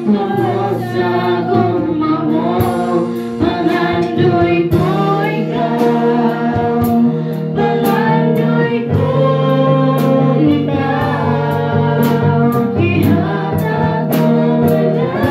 tungkol sa gugma mo. Pangandoy ko ikaw, pangandoy ko ikaw, ihatag ko lang ang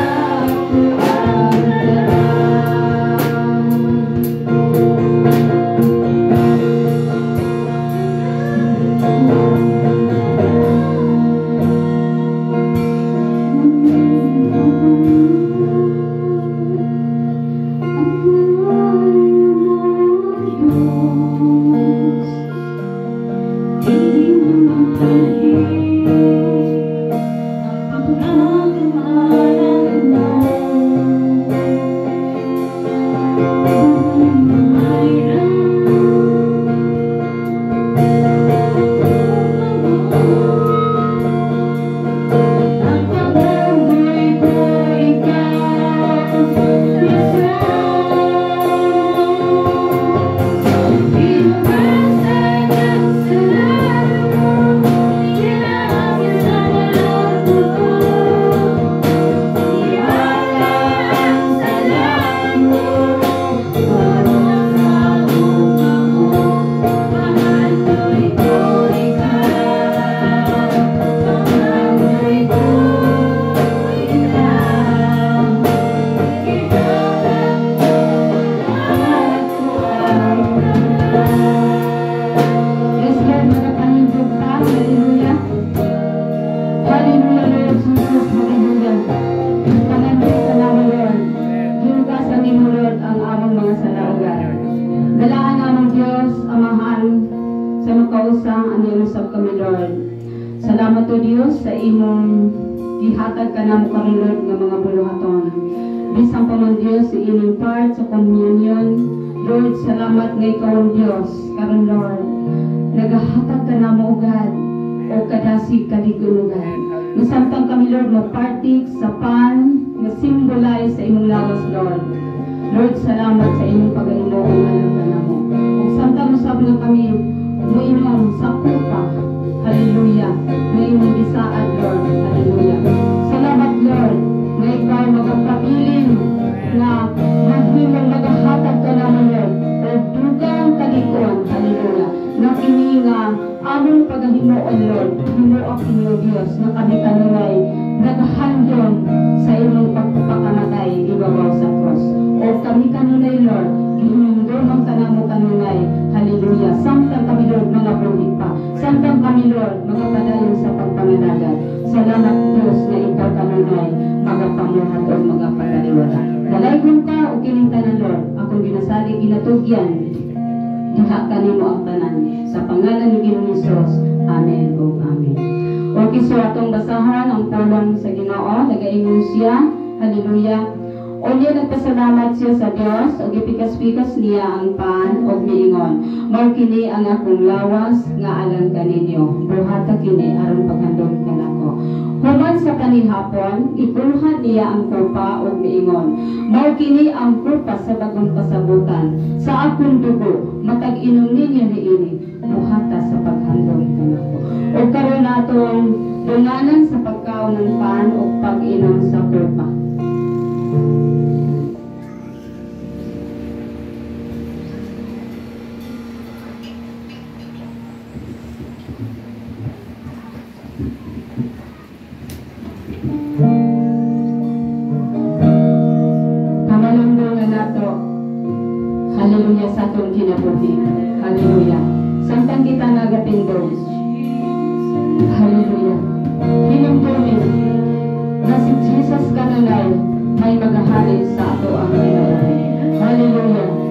salamat o Diyos sa imong gihatag ka na mo karon Lord nga mga buluhaton. Bisan pa man Diyos sa imong part sa communion. Lord, salamat nga ikaw ang Diyos karon Lord. Nagahatag ka na mo ugad o kadasig kaligulugan. Nasamtang kami Lord mo partik sa pan nga symbolize sa imong lawas Lord. Lord, salamat sa imong pag-inom alam ka na mo. Ug samtang usab na kami moinom sa kupa. Hallelujah. May imong gisaad, Lord. Hallelujah. Salamat, Lord. Nga ikaw magpabilin na maghimong magahatag ka naman, Lord. O dugang kalikuan. Hallelujah. Na kini nga among paghimuon, Lord. Himuak inyo, Diyos, na kami kanunay naghandong sa imong pagpapakamatay ibabaw sa cross. O kami kanunay, Lord, ihindong ang tanamo kanunay. Hallelujah. Samtang kami, Lord, mga buhit pa. Samtang kami, Lord, magpadayon sa pagpangalaga. Salamat, Diyos, na ikaw kanunay magapamuhat o magapagaliwala. Dalaygon ka o kinintanan, Lord, akong ginasalig, ginatugyan. Diha ka nimo ang tanan. Sa pangalan ni Ginoong Hesus. Amen o Amen. Okay, so atong basahan ang pulong sa Ginoo. Nagaingon siya. Hallelujah. O niya nagpasalamat siya sa Diyos o gipikas-pikas niya ang pan o miingon. Mao kini ang akong lawas nga alang kaninyo. Buhata kini aron paghandom kanako. Human sa kanihapon, ipuluhan niya ang kupa o miingon. Mao kini ang kupa sa bagong kasabutan. Sa akong dugo, matag inom ninyo niini. Buhata sa paghandom kanako. O karon natong dunganan sa pagkaon ng pan o pag-inom sa kupa. Kamalungdungan nato. Hallelujah sa atong kinabuhi. Hallelujah. Samtang kita nagatindog. Hallelujah. Hinumdumin na si Jesus kanunay may magahari sa ato ang kinabuhi. Hallelujah.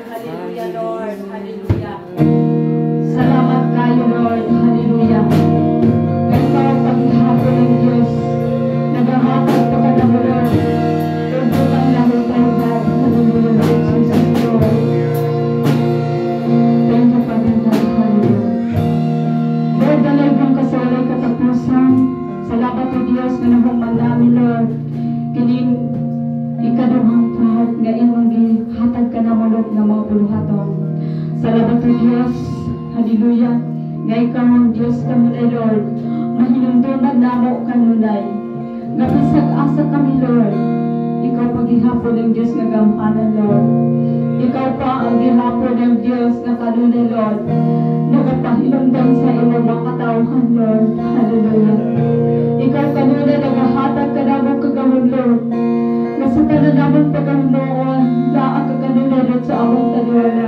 Hallelujah, Lord. Hallelujah. Salamat kayo, Lord. Hallelujah. Ito, paghihapon ng Diyos, naghahatag pa ka na mo, Lord. Tugtog ang lahat tayo, God. Hallelujah, Lord Jesus, Lord. Thank you, Father God. Hallelujah. Lord, dalay kong kasalay katapusan. Salamat o Diyos na nahuman namin, Lord. Kining ikaduhang part nga imong gihatag ka na mo, Lord, nga mga buluhaton. Salamat o Diyos. Hallelujah. Nga ikaw ang Diyos kanunay, Lord. Mahinumduman namo kanunay. Nga bisag asa kami, Lord. Ikaw paghihapon ng Diyos nga gamhanan, Lord. Ikaw pa ang gihapon ng Diyos nga kanunay, Lord. Nagapahinumdum sa imong mga katawhan, Lord. Hallelujah. Ikaw kanunay nagahatag ka na mo kagawin, Lord. Nasa tanan naman pagkamunoon, laang ka kanunay, Lord, sa among taniwala.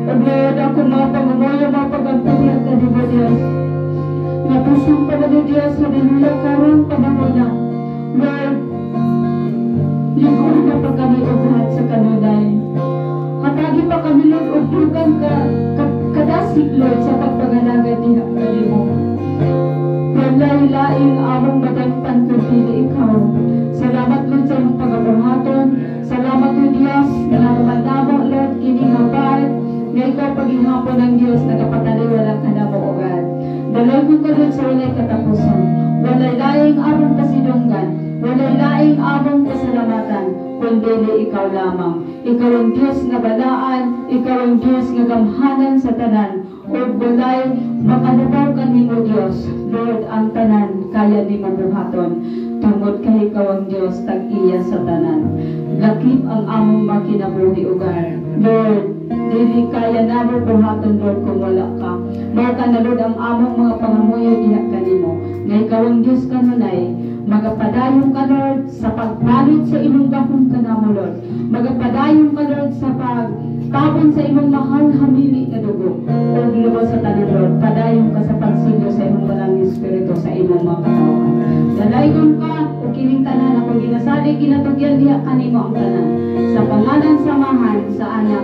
O Lord, ako mga pangamoy, mga pag-agpagyan ka ni mo, Diyos. Napasang pa ni Diyos, hallelujah, karang panahon na. Lord, lingkod na pa kami ugat sa kanunay. Hatagi pa kami, Lord, udugan ka, kadasig, Lord, sa pagpangalaga niya ka ni mo. Lain-laing among madagpan kundi ikaw. Salamat, Lord, sa iyong pag-abuhaton. Salamat, Lord, Diyos, na nakamandamo, Lord, kiningapay. Nga ikaw paghihapon ng Diyos, nagapataliwala ka na mo, O God. Dalay ko ka, Lord, sa walay katapusan. Walay laing among kasidunggan. Walay laing among kasalamatan. Kundi ikaw lamang. Ikaw ang Diyos nga balaan. Ikaw ang Diyos nga gamhanan sa tanan. O walay makalubaw ka ni mo, Diyos. Lord, ang tanan, kaya ni mo buhaton. Tungod kay ikaw ang Diyos, tag-iya sa tanan. Lakip ang among makinabuhi, O God. Lord, dili kaya namo buhaton, Lord, kung wala ka. Mao ka na, Lord, ang among mga pangamuyo diha kanimo. Nga ikaw ang Diyos kanunay, magapadayon ka, Lord, sa pagpalit sa imong gahom ka namo, Lord. Magapadayon ka, Lord, sa pagtabon sa imong mahal hamili na dugo. O luwas sa tanan, Lord, padayon ka sa pagsilyo sa imong walang espiritu sa imong mga katawan. Dalaygon ka, o kining tanan, ako ginasali, ginatugyan diha kanimo ang tanan. Sa pangalan samahan sa anak